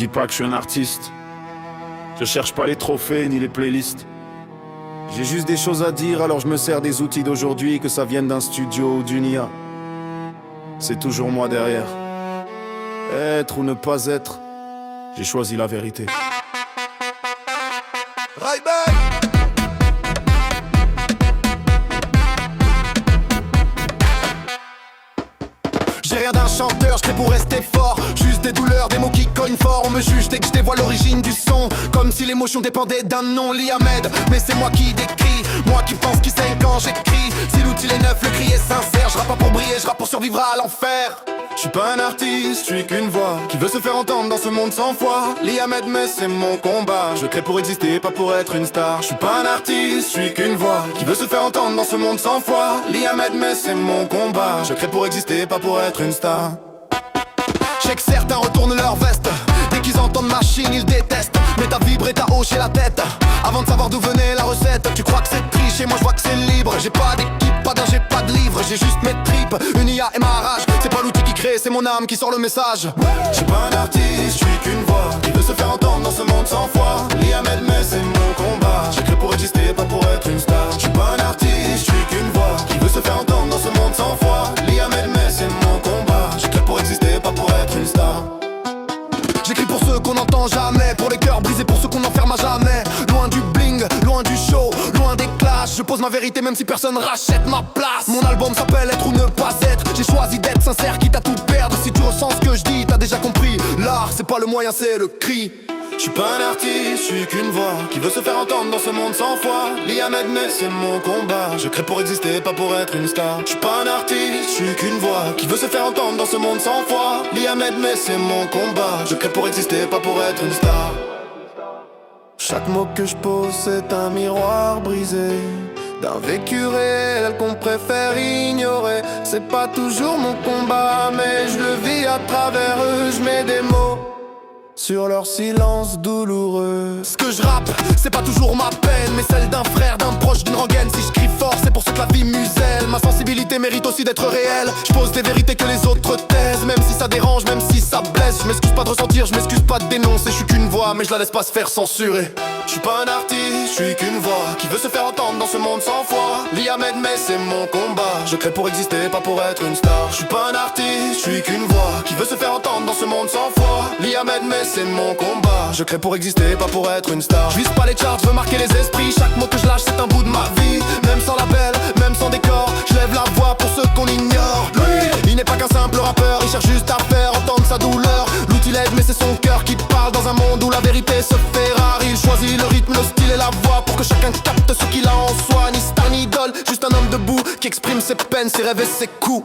dis pas que je suis un artiste. Je cherche pas les trophées ni les playlists. J'ai juste des choses à dire, alors je me sers des outils d'aujourd'hui, que ça vienne d'un studio ou d'une IA. C'est toujours moi derrière. Être ou ne pas être, j'ai choisi la vérité. Right back. J'ai rien d'un chanteur, je crée pour rester fort. Juste des douleurs, des mots qui cognent fort. On me juge dès que je dévoile l'origine du son, comme si l'émotion dépendait d'un nom. Liamed, mais c'est moi qui décris, moi qui pense, qui saigne quand j'écris. Si l'outil est neuf, le cri est sincère. Je rappe pas pour briller, je rappe pour survivre à l'enfer. Je suis pas un artiste, je suis qu'une voix qui veut se faire entendre dans ce monde sans foi. Liamed, mais c'est mon combat. Je crée pour exister, pas pour être une star. Je suis pas un artiste, je suis qu'une voix qui veut se faire entendre dans ce monde sans foi. Liamed, mais c'est mon combat. Je crée pour exister, pas pour être une star. Je sais que certains retournent leur veste. Dès qu'ils entendent machine, ils détestent. Mais t'as vibré, t'as hoché la tête avant de savoir d'où venait la recette. Tu crois que c'est triché, moi je vois que c'est libre. J'ai pas d'équipe, pas d'ingé, pas de livre. J'ai juste mes tripes, une IA et ma rage. C'est pas l'outil qui crée, c'est mon âme qui sort le message. Je suis pas un artiste, je suis qu'une voix qui veut se faire entendre dans ce monde sans foi. Liamed, mais c'est mon combat. J'écris pour exister, pas pour être une star. Je suis pas un artiste, je suis qu'une voix qui veut se faire entendre dans ce monde sans foi. Liamed, mais c'est mon combat. J'écris pour exister, pas pour être une star. J'écris pour ceux qu'on n'entend jamais, pour les cœurs brisés, pour ceux qu'on n'enferme à jamais. Loin du bling, loin du show, loin des clashs. Je pose ma vérité même si personne rachète ma place. Mon album s'appelle Être ou ne pas être. J'ai choisi d'être sincère quitte à tout perdre. Si tu ressens ce que je dis, t'as déjà compris. L'art c'est pas le moyen, c'est le cri. Je suis pas un artiste, je suis qu'une voix qui veut se faire entendre dans ce monde sans foi. Liamed, mais c'est mon combat. Je crée pour exister, pas pour être une star. Je suis pas un artiste, je suis qu'une voix qui veut se faire entendre dans ce monde sans foi. Liamed, mais c'est mon combat. Je crée pour exister, pas pour être une star. Chaque mot que je pose, c'est un miroir brisé d'un vécu réel qu'on préfère ignorer. C'est pas toujours mon combat, mais je le vis à travers eux. Je mets des mots sur leur silence douloureux. Ce que je rappe, c'est pas toujours ma peine, mais celle d'un frère, d'un proche, d'une rengaine. Si je crie fort, c'est pour ceux que la vie muselle. Ma sensibilité mérite aussi d'être réelle. Je pose des vérités que les autres taisent, même si ça dérange, même si ça blesse. Je m'excuse pas de ressentir, je m'excuse pas de dénoncer. Je suis qu'une voix, mais je la laisse pas se faire censurer. Je suis pas un artiste, je suis qu'une voix qui veut se faire entendre dans ce monde sans foi. Liamed, mais c'est mon combat. Je crée pour exister, pas pour être une star. Je suis pas un artiste, je suis qu'une voix qui veut se faire entendre dans ce monde sans foi. Liamed, mais c'est mon combat. Je crée pour exister, pas pour être une star. Je vise pas les charts, je veux marquer les esprits. Chaque mot que je lâche, c'est un bout de ma vie. Même sans label, même sans décor, je lève la voix pour ceux qu'on ignore. Lui, il n'est pas qu'un simple rappeur, il cherche juste à faire entendre sa douleur. L'outil l'aide, mais c'est son cœur qui parle dans un monde où la vérité se fait rare. Il choisit le rythme, le style et la voix pour que chacun capte ce qu'il a en soi. Ni star ni idole, juste un homme debout qui exprime ses peines, ses rêves et ses coups.